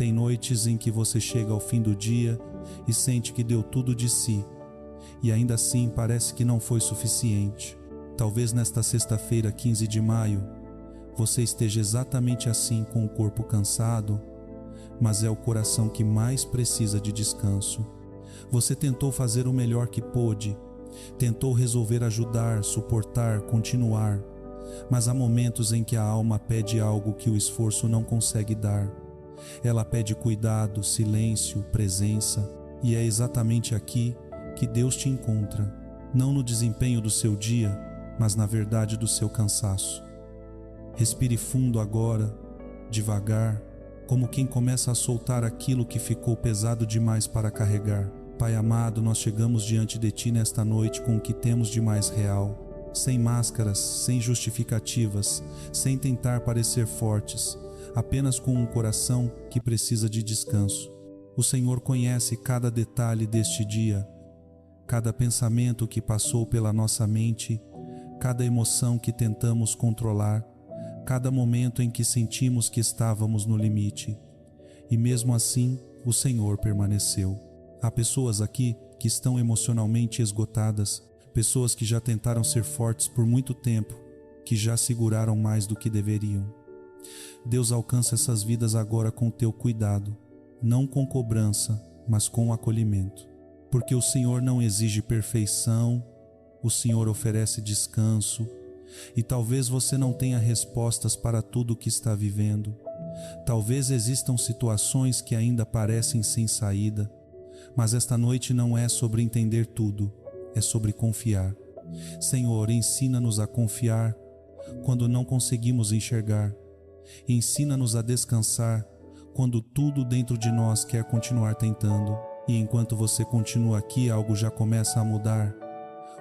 Tem noites em que você chega ao fim do dia e sente que deu tudo de si, e ainda assim parece que não foi suficiente. Talvez nesta sexta-feira, 15 de maio, você esteja exatamente assim, com o corpo cansado, mas é o coração que mais precisa de descanso. Você tentou fazer o melhor que pôde, tentou resolver ajudar, suportar, continuar, mas há momentos em que a alma pede algo que o esforço não consegue dar. Ela pede cuidado, silêncio, presença, e é exatamente aqui que Deus te encontra, não no desempenho do seu dia, mas na verdade do seu cansaço. Respire fundo agora, devagar, como quem começa a soltar aquilo que ficou pesado demais para carregar. Pai amado, nós chegamos diante de Ti nesta noite com o que temos de mais real, sem máscaras, sem justificativas, sem tentar parecer fortes, apenas com um coração que precisa de descanso. O Senhor conhece cada detalhe deste dia, cada pensamento que passou pela nossa mente, cada emoção que tentamos controlar, cada momento em que sentimos que estávamos no limite. E mesmo assim, o Senhor permaneceu. Há pessoas aqui que estão emocionalmente esgotadas, pessoas que já tentaram ser fortes por muito tempo, que já seguraram mais do que deveriam. Deus alcança essas vidas agora com o teu cuidado, não com cobrança, mas com acolhimento. Porque o Senhor não exige perfeição, o Senhor oferece descanso, e talvez você não tenha respostas para tudo o que está vivendo. Talvez existam situações que ainda parecem sem saída, mas esta noite não é sobre entender tudo, é sobre confiar. Senhor, ensina-nos a confiar quando não conseguimos enxergar. Ensina-nos a descansar quando tudo dentro de nós quer continuar tentando. E enquanto você continua aqui, algo já começa a mudar.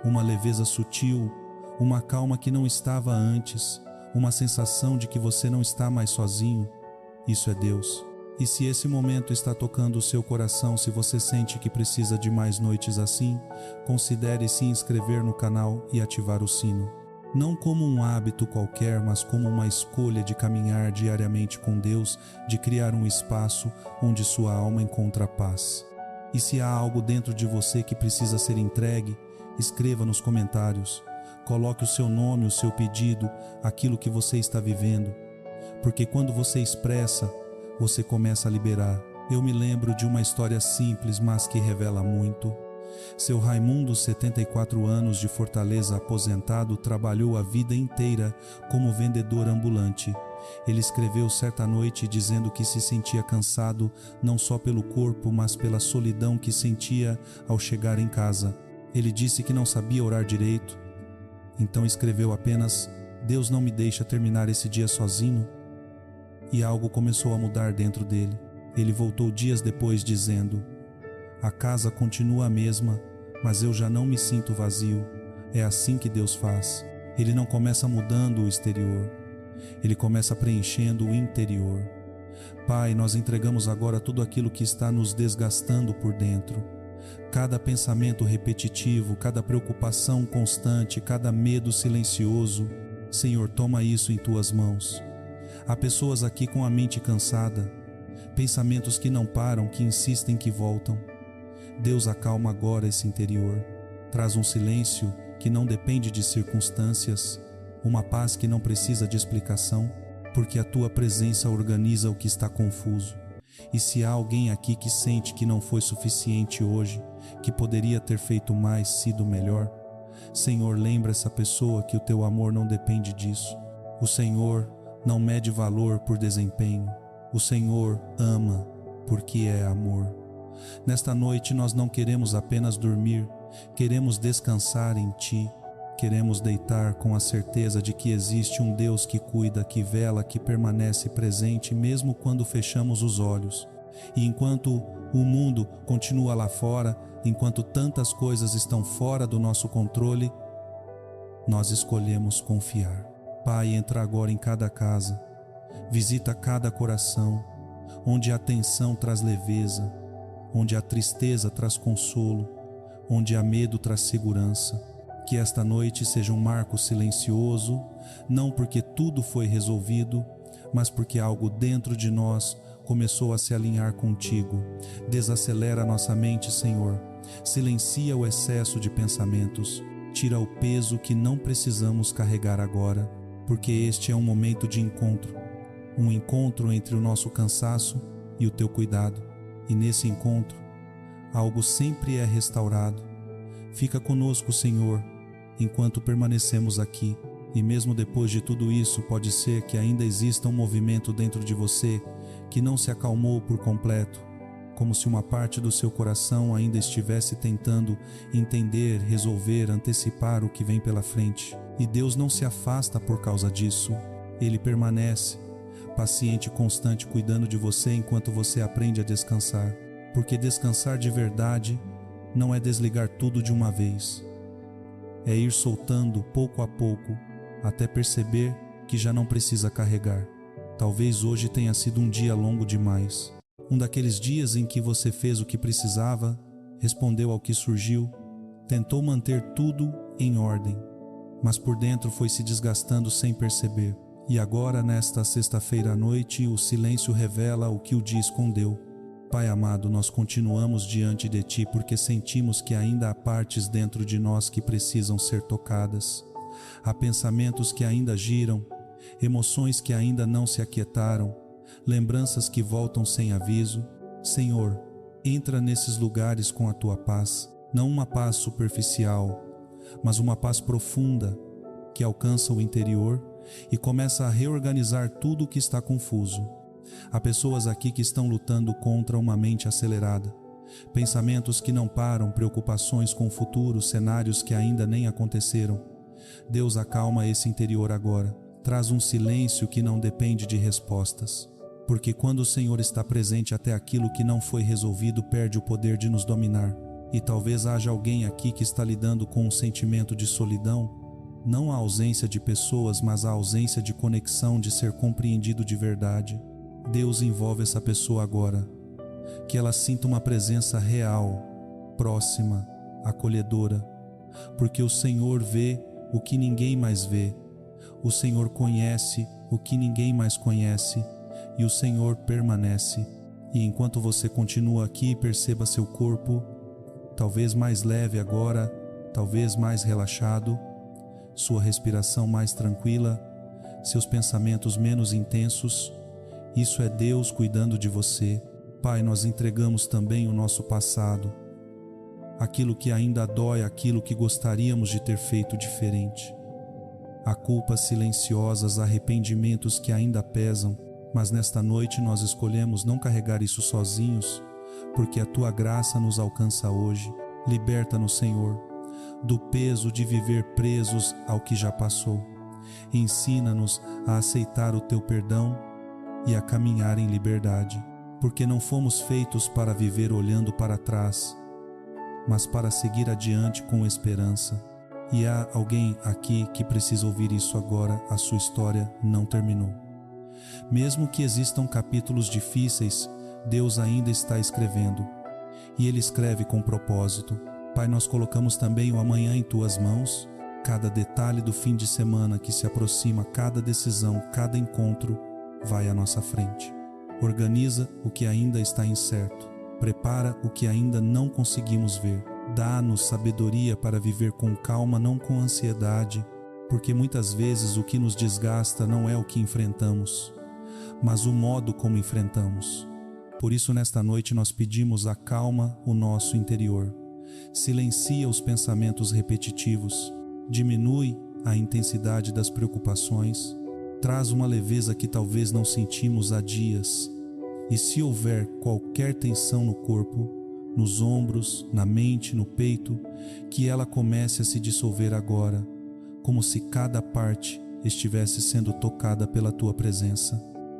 Uma leveza sutil, uma calma que não estava antes, uma sensação de que você não está mais sozinho. Isso é Deus. E se esse momento está tocando o seu coração, se você sente que precisa de mais noites assim, considere se inscrever no canal e ativar o sino. Não como um hábito qualquer, mas como uma escolha de caminhar diariamente com Deus, de criar um espaço onde sua alma encontra paz. E se há algo dentro de você que precisa ser entregue, escreva nos comentários. Coloque o seu nome, o seu pedido, aquilo que você está vivendo. Porque quando você expressa, você começa a liberar. Eu me lembro de uma história simples, mas que revela muito. Seu Raimundo, 74 anos, de Fortaleza, aposentado, trabalhou a vida inteira como vendedor ambulante. Ele escreveu certa noite dizendo que se sentia cansado não só pelo corpo, mas pela solidão que sentia ao chegar em casa. Ele disse que não sabia orar direito, então escreveu apenas: Deus não me deixa terminar esse dia sozinho. E algo começou a mudar dentro dele. Ele voltou dias depois dizendo: a casa continua a mesma, mas eu já não me sinto vazio. É assim que Deus faz. Ele não começa mudando o exterior, Ele começa preenchendo o interior. Pai, nós entregamos agora tudo aquilo que está nos desgastando por dentro. Cada pensamento repetitivo, cada preocupação constante, cada medo silencioso. Senhor, toma isso em Tuas mãos. Há pessoas aqui com a mente cansada, pensamentos que não param, que insistem, que voltam. Deus, acalma agora esse interior. Traz um silêncio que não depende de circunstâncias, uma paz que não precisa de explicação, porque a Tua presença organiza o que está confuso. E se há alguém aqui que sente que não foi suficiente hoje, que poderia ter feito mais, sido melhor, Senhor, lembra essa pessoa que o Teu amor não depende disso. O Senhor não mede valor por desempenho. O Senhor ama porque é amor. Nesta noite nós não queremos apenas dormir, queremos descansar em Ti. Queremos deitar com a certeza de que existe um Deus que cuida, que vela, que permanece presente mesmo quando fechamos os olhos. E enquanto o mundo continua lá fora, enquanto tantas coisas estão fora do nosso controle, nós escolhemos confiar. Pai, entra agora em cada casa, visita cada coração, onde a tensão traz leveza, onde a tristeza traz consolo, onde há medo traz segurança. Que esta noite seja um marco silencioso, não porque tudo foi resolvido, mas porque algo dentro de nós começou a se alinhar contigo. Desacelera nossa mente, Senhor. Silencia o excesso de pensamentos. Tira o peso que não precisamos carregar agora, porque este é um momento de encontro. Um encontro entre o nosso cansaço e o teu cuidado. E nesse encontro, algo sempre é restaurado. Fica conosco, Senhor, enquanto permanecemos aqui. E mesmo depois de tudo isso, pode ser que ainda exista um movimento dentro de você que não se acalmou por completo, como se uma parte do seu coração ainda estivesse tentando entender, resolver, antecipar o que vem pela frente. E Deus não se afasta por causa disso. Ele permanece, paciente e constante, cuidando de você enquanto você aprende a descansar. Porque descansar de verdade não é desligar tudo de uma vez. É ir soltando pouco a pouco, até perceber que já não precisa carregar. Talvez hoje tenha sido um dia longo demais. Um daqueles dias em que você fez o que precisava, respondeu ao que surgiu, tentou manter tudo em ordem, mas por dentro foi se desgastando sem perceber. E agora, nesta sexta-feira à noite, o silêncio revela o que o dia escondeu. Pai amado, nós continuamos diante de Ti porque sentimos que ainda há partes dentro de nós que precisam ser tocadas. Há pensamentos que ainda giram, emoções que ainda não se aquietaram, lembranças que voltam sem aviso. Senhor, entra nesses lugares com a Tua paz, não uma paz superficial, mas uma paz profunda que alcança o interior e começa a reorganizar tudo o que está confuso. Há pessoas aqui que estão lutando contra uma mente acelerada, pensamentos que não param, preocupações com o futuro, cenários que ainda nem aconteceram. Deus, acalma esse interior agora. Traz um silêncio que não depende de respostas. Porque quando o Senhor está presente, até aquilo que não foi resolvido perde o poder de nos dominar. E talvez haja alguém aqui que está lidando com um sentimento de solidão, não a ausência de pessoas, mas a ausência de conexão, de ser compreendido de verdade. Deus, envolve essa pessoa agora. Que ela sinta uma presença real, próxima, acolhedora. Porque o Senhor vê o que ninguém mais vê. O Senhor conhece o que ninguém mais conhece. E o Senhor permanece. E enquanto você continua aqui, perceba seu corpo, talvez mais leve agora, talvez mais relaxado, sua respiração mais tranquila, seus pensamentos menos intensos. Isso é Deus cuidando de você. Pai, nós entregamos também o nosso passado, aquilo que ainda dói, aquilo que gostaríamos de ter feito diferente. Há culpas silenciosas, arrependimentos que ainda pesam, mas nesta noite nós escolhemos não carregar isso sozinhos, porque a Tua graça nos alcança hoje. Liberta-nos, Senhor, do peso de viver presos ao que já passou. Ensina-nos a aceitar o Teu perdão e a caminhar em liberdade, porque não fomos feitos para viver olhando para trás, mas para seguir adiante com esperança. E há alguém aqui que precisa ouvir isso agora. A sua história não terminou. Mesmo que existam capítulos difíceis, Deus ainda está escrevendo, e Ele escreve com propósito. Pai, nós colocamos também o amanhã em Tuas mãos, cada detalhe do fim de semana que se aproxima, cada decisão, cada encontro vai à nossa frente. Organiza o que ainda está incerto, prepara o que ainda não conseguimos ver. Dá-nos sabedoria para viver com calma, não com ansiedade, porque muitas vezes o que nos desgasta não é o que enfrentamos, mas o modo como enfrentamos. Por isso, nesta noite, nós pedimos: acalma o nosso interior, silencia os pensamentos repetitivos, diminui a intensidade das preocupações, traz uma leveza que talvez não sentimos há dias. E se houver qualquer tensão no corpo, nos ombros, na mente, no peito, que ela comece a se dissolver agora, como se cada parte estivesse sendo tocada pela Tua presença.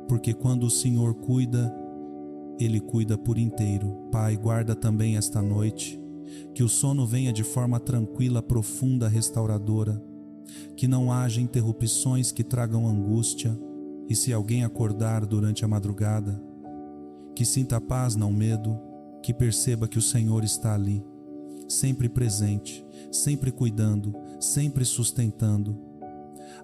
Porque quando o Senhor cuida, Ele cuida por inteiro. Pai, guarda também esta noite, que o sono venha de forma tranquila, profunda, restauradora, que não haja interrupções que tragam angústia, e se alguém acordar durante a madrugada, que sinta paz, não medo, que perceba que o Senhor está ali, sempre presente, sempre cuidando, sempre sustentando.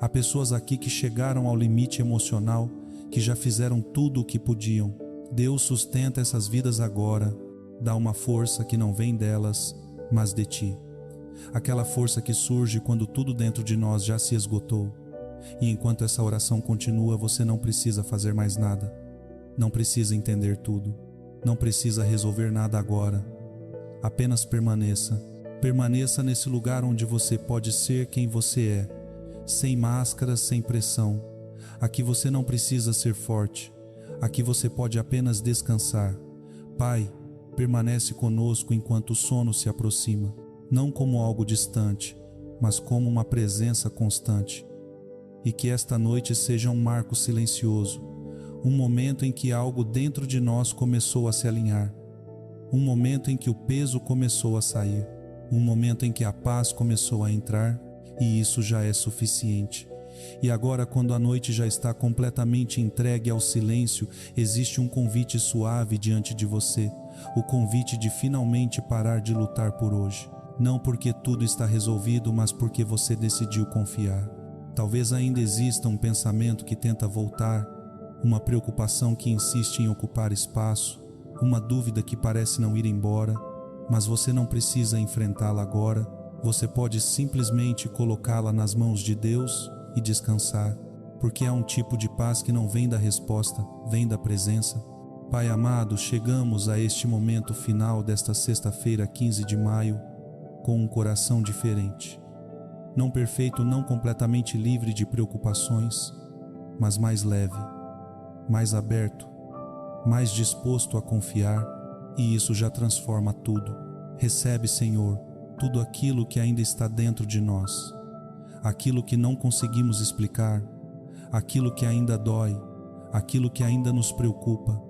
Há pessoas aqui que chegaram ao limite emocional, que já fizeram tudo o que podiam, Deus sustenta essas vidas agora, dá uma força que não vem delas, mas de Ti. Aquela força que surge quando tudo dentro de nós já se esgotou. E enquanto essa oração continua, você não precisa fazer mais nada. Não precisa entender tudo. Não precisa resolver nada agora. Apenas permaneça. Permaneça nesse lugar onde você pode ser quem você é, sem máscaras, sem pressão. Aqui você não precisa ser forte. Aqui você pode apenas descansar. Pai, permanece conosco enquanto o sono se aproxima, não como algo distante, mas como uma presença constante. E que esta noite seja um marco silencioso, um momento em que algo dentro de nós começou a se alinhar, um momento em que o peso começou a sair, um momento em que a paz começou a entrar, e isso já é suficiente. E agora, quando a noite já está completamente entregue ao silêncio, existe um convite suave diante de você, o convite de finalmente parar de lutar por hoje. Não porque tudo está resolvido, mas porque você decidiu confiar. Talvez ainda exista um pensamento que tenta voltar, uma preocupação que insiste em ocupar espaço, uma dúvida que parece não ir embora, mas você não precisa enfrentá-la agora. Você pode simplesmente colocá-la nas mãos de Deus e descansar, porque há um tipo de paz que não vem da resposta, vem da presença. Pai amado, chegamos a este momento final desta sexta-feira, 15 de maio, com um coração diferente. Não perfeito, não completamente livre de preocupações, mas mais leve, mais aberto, mais disposto a confiar, e isso já transforma tudo. Recebe, Senhor, tudo aquilo que ainda está dentro de nós, aquilo que não conseguimos explicar, aquilo que ainda dói, aquilo que ainda nos preocupa.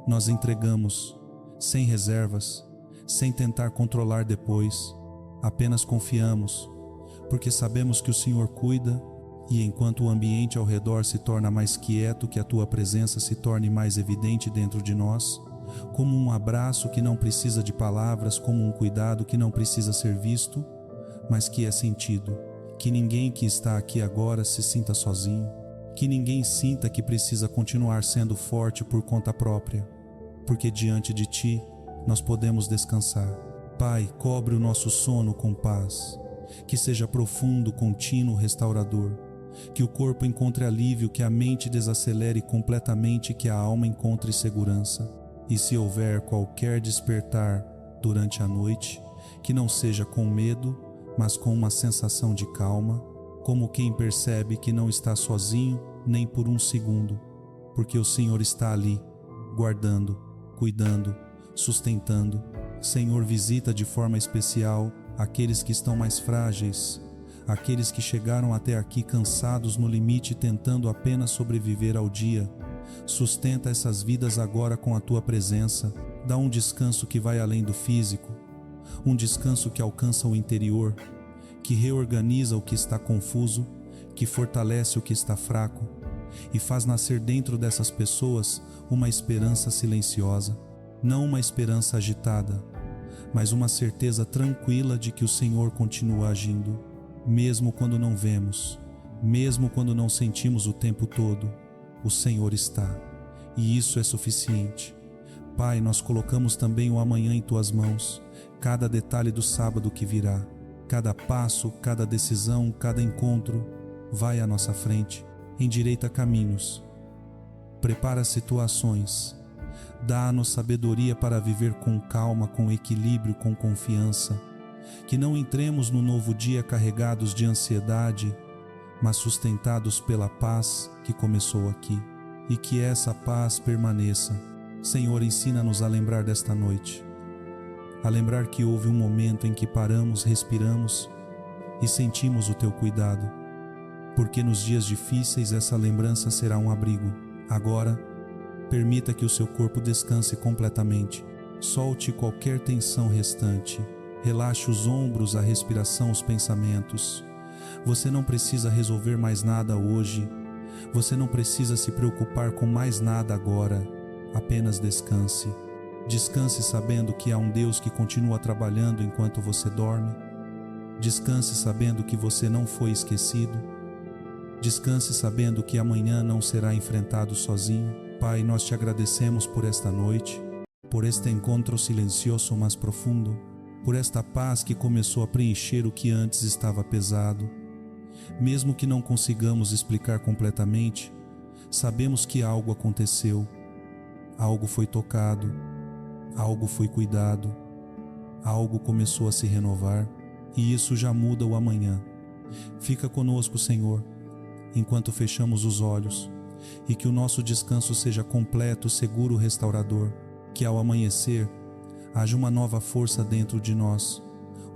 Nós entregamos, sem reservas, sem tentar controlar depois, apenas confiamos, porque sabemos que o Senhor cuida, e enquanto o ambiente ao redor se torna mais quieto, que a Tua presença se torne mais evidente dentro de nós, como um abraço que não precisa de palavras, como um cuidado que não precisa ser visto, mas que é sentido. Que ninguém que está aqui agora se sinta sozinho, que ninguém sinta que precisa continuar sendo forte por conta própria, porque diante de Ti nós podemos descansar. Pai, cobre o nosso sono com paz, que seja profundo, contínuo, restaurador, que o corpo encontre alívio, que a mente desacelere completamente, que a alma encontre segurança. E se houver qualquer despertar durante a noite, que não seja com medo, mas com uma sensação de calma, como quem percebe que não está sozinho nem por um segundo, porque o Senhor está ali, guardando, cuidando, sustentando. Senhor, visita de forma especial aqueles que estão mais frágeis, aqueles que chegaram até aqui cansados no limite, tentando apenas sobreviver ao dia. Sustenta essas vidas agora com a Tua presença. Dá um descanso que vai além do físico, um descanso que alcança o interior, que reorganiza o que está confuso, que fortalece o que está fraco e faz nascer dentro dessas pessoas uma esperança silenciosa, não uma esperança agitada, mas uma certeza tranquila de que o Senhor continua agindo, mesmo quando não vemos, mesmo quando não sentimos o tempo todo. O Senhor está, e isso é suficiente. Pai, nós colocamos também o amanhã em Tuas mãos, cada detalhe do sábado que virá, cada passo, cada decisão, cada encontro. Vai à nossa frente, endireita caminhos, prepara situações, dá-nos sabedoria para viver com calma, com equilíbrio, com confiança, que não entremos no novo dia carregados de ansiedade, mas sustentados pela paz que começou aqui, e que essa paz permaneça. Senhor, ensina-nos a lembrar desta noite, a lembrar que houve um momento em que paramos, respiramos e sentimos o Teu cuidado, porque nos dias difíceis essa lembrança será um abrigo. Agora, permita que o seu corpo descanse completamente, solte qualquer tensão restante, relaxe os ombros, a respiração, os pensamentos. Você não precisa resolver mais nada hoje, você não precisa se preocupar com mais nada agora, apenas descanse. Descanse sabendo que há um Deus que continua trabalhando enquanto você dorme. Descanse sabendo que você não foi esquecido. Descanse sabendo que amanhã não será enfrentado sozinho. Pai, nós te agradecemos por esta noite, por este encontro silencioso mas profundo, por esta paz que começou a preencher o que antes estava pesado. Mesmo que não consigamos explicar completamente, sabemos que algo aconteceu, algo foi tocado, algo foi cuidado, algo começou a se renovar, e isso já muda o amanhã. Fica conosco, Senhor, enquanto fechamos os olhos, e que o nosso descanso seja completo, seguro, restaurador. Que ao amanhecer haja uma nova força dentro de nós,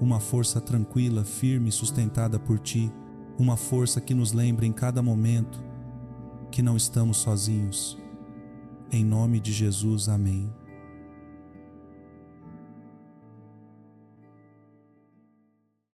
uma força tranquila, firme, sustentada por Ti, uma força que nos lembre em cada momento que não estamos sozinhos. Em nome de Jesus, amém.